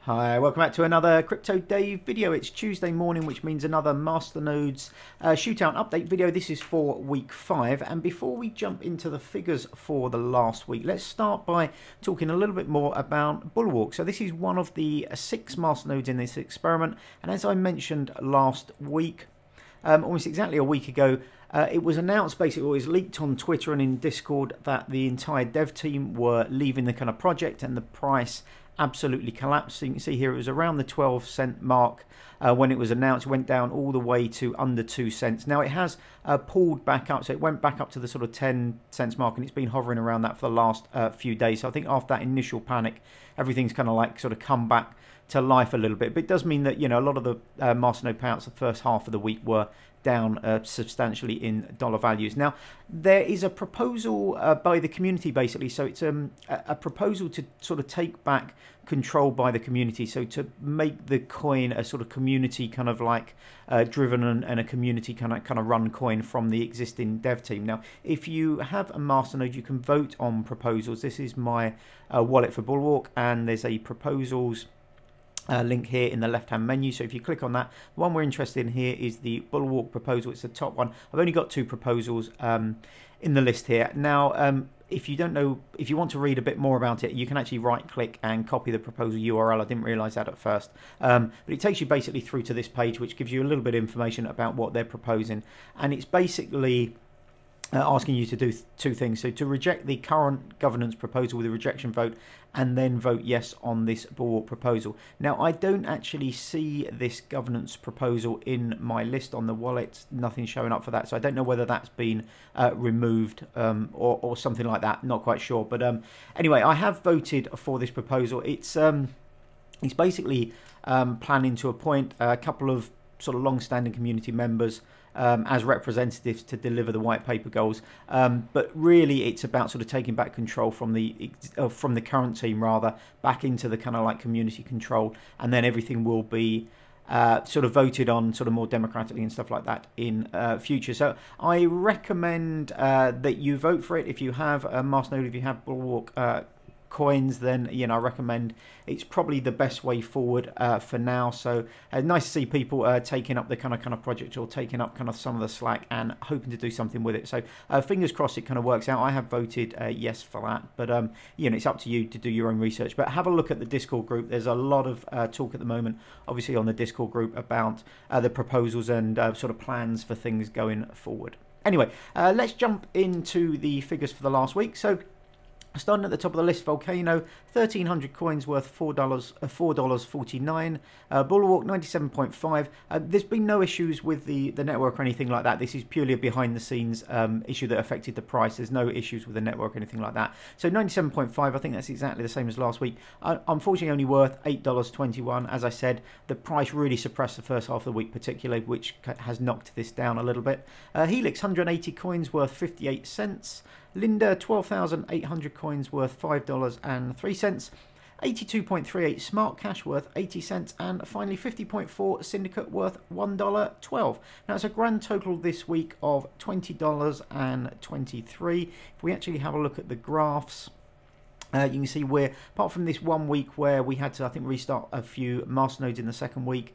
Hi, welcome back to another Crypto Dave video. It's Tuesday morning, which means another Masternodes Shootout update video. This is for week 5. And before we jump into the figures for the last week, let's start by talking a little bit more about Bulwark. So this is one of the 6 masternodes in this experiment. And as I mentioned last week, almost exactly a week ago, it was announced, basically, it was leaked on Twitter and in Discord that the entire dev team were leaving the kind of project and the price absolutely collapsed. So you can see here it was around the 12-cent mark when it was announced. It went down all the way to under 2 cents. Now it has pulled back up, so it went back up to the sort of 10 cents mark, and it's been hovering around that for the last few days. So I think after that initial panic, everything's kind of like sort of come back to life a little bit. But it does mean that, you know, a lot of the Masternode payouts the first half of the week were down substantially in dollar values. Now, there is a proposal by the community, basically. So it's a proposal to sort of take back control by the community. So to make the coin a sort of community kind of like driven and a community kind of run coin from the existing dev team. Now, if you have a masternode, you can vote on proposals. This is my wallet for Bulwark, and there's a proposals link here in the left hand menu. So if you click on that, the one we're interested in here is the Bulwark proposal. It's the top one. I've only got 2 proposals in the list here. Now if you don't know, if you want to read a bit more about it, you can actually right click and copy the proposal URL. I didn't realize that at first, but it takes you basically through to this page, which gives you a little bit of information about what they're proposing. And it's basically asking you to do 2 things. So to reject the current governance proposal with a rejection vote, and then vote yes on this Bulwark proposal. Now, I don't actually see this governance proposal in my list on the wallet. Nothing showing up for that. So I don't know whether that's been removed or something like that. Not quite sure. But anyway, I have voted for this proposal. It's basically planning to appoint a couple of sort of long-standing community members as representatives to deliver the white paper goals, but really it's about sort of taking back control from the current team, rather, back into the kind of like community control, and then everything will be sort of voted on sort of more democratically and stuff like that in future. So I recommend that you vote for it. If you have a Masternode, if you have Bulwark coins, then, you know, I recommend it's probably the best way forward for now. So nice to see people taking up the kind of project, or taking up kind of some of the slack and hoping to do something with it. So fingers crossed it kind of works out. I have voted yes for that, but you know, it's up to you to do your own research. But have a look at the Discord group. There's a lot of talk at the moment, obviously, on the Discord group about the proposals and sort of plans for things going forward. Anyway, let's jump into the figures for the last week. So starting at the top of the list, Vulcano, 1,300 coins worth $4.49. Bulwark, 97.5. There's been no issues with the network or anything like that. This is purely a behind-the-scenes issue that affected the price. There's no issues with the network or anything like that. So 97.5, I think that's exactly the same as last week. Unfortunately, only worth $8.21. As I said, the price really suppressed the first half of the week, particularly, which has knocked this down a little bit. Helix, 180 coins worth 58 cents. Linda, 12,800 coins worth $5.03. 82.38 SmartCash worth 80 cents. And finally 50.4 Syndicate worth $1.12. Now it's a grand total this week of $20.23. If we actually have a look at the graphs, you can see we're, apart from this 1 week where we had to, I think, restart a few masternodes in the second week,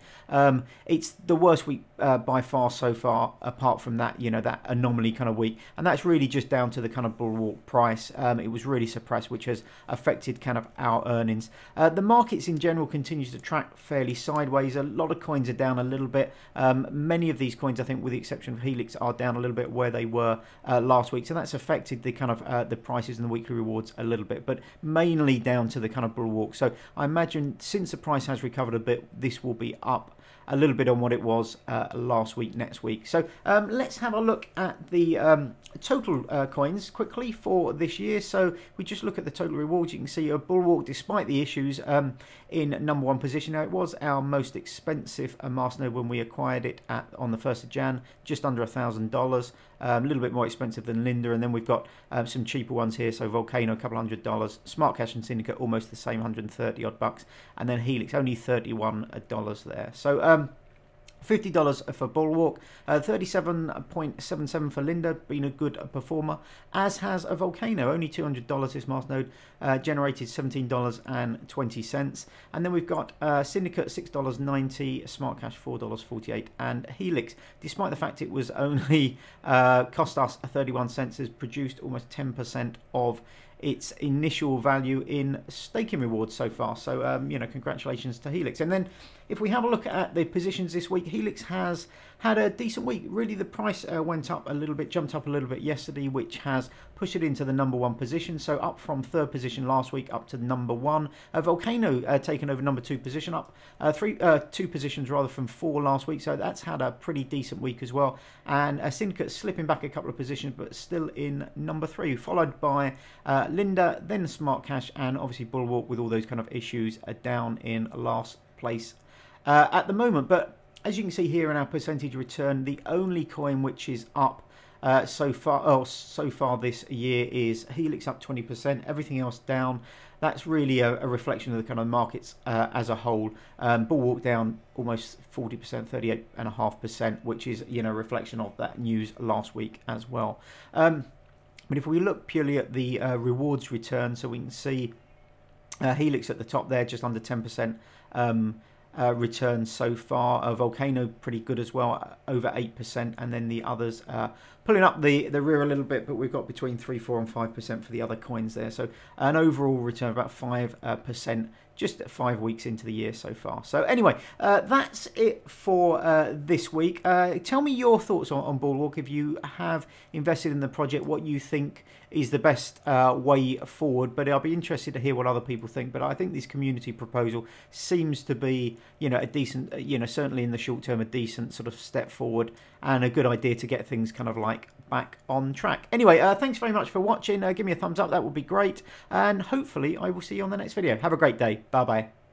it's the worst week by far so far, apart from that, you know, that anomaly kind of week. And that's really just down to the kind of Bulwark price. It was really suppressed, which has affected kind of our earnings. The markets in general continues to track fairly sideways. A lot of coins are down a little bit. Many of these coins, I think, with the exception of Helix, are down a little bit where they were last week. So that's affected the kind of the prices and the weekly rewards a little bit. But mainly down to the kind of Bulwark. So I imagine since the price has recovered a bit, this will be up a little bit on what it was last week, next week. So let's have a look at the total coins quickly for this year. So we just look at the total rewards. You can see a Bulwark, despite the issues, in #1 position. Now, it was our most expensive masternode when we acquired it on the 1st of Jan, just under $1,000. A little bit more expensive than Linda, and then we've got some cheaper ones here. So Vulcano, a couple $100. SmartCash and Syndicate, almost the same, 130 odd bucks, and then Helix, only $31 there. So $50 for Bulwark, 37.77 for Linda, been a good performer, as has a Vulcano, only $200 this Masternode, generated $17.20. And then we've got Syndicate, $6.90, SmartCash, $4.48, and Helix, despite the fact it was only cost us 31 cents, has produced almost 10% of its initial value in staking rewards so far. So, you know, congratulations to Helix. And then if we have a look at the positions this week, Helix has had a decent week. Really, the price went up a little bit, jumped up a little bit yesterday, which has pushed it into the #1 position. So up from 3rd position last week up to #1. Vulcano taken over #2 position, up 2 positions rather from 4 last week. So that's had a pretty decent week as well. And Syndicate slipping back a couple of positions, but still in #3, followed by Linda, then SmartCash, and obviously Bulwark with all those kind of issues down in last place at the moment. But as you can see here in our percentage return, the only coin which is up so far this year is Helix, up 20%. Everything else down. That's really a reflection of the kind of markets as a whole. Bulwark down almost 40%, 38.5%, which is, you know, a reflection of that news last week as well. But if we look purely at the rewards return, so we can see Helix at the top there, just under 10% return so far. Vulcano pretty good as well, over 8%, and then the others pulling up the rear a little bit, but we've got between 3, 4 and 5% for the other coins there. So an overall return of about 5%, just 5 weeks into the year so far. So anyway, that's it for this week. Tell me your thoughts on Bulwark. If you have invested in the project, what you think is the best way forward. But I'll be interested to hear what other people think. But I think this community proposal seems to be, you know, a decent, you know, certainly in the short term, a decent sort of step forward and a good idea to get things kind of like back on track. Anyway, thanks very much for watching. Give me a thumbs up, that would be great. And hopefully I will see you on the next video. Have a great day. Bye bye.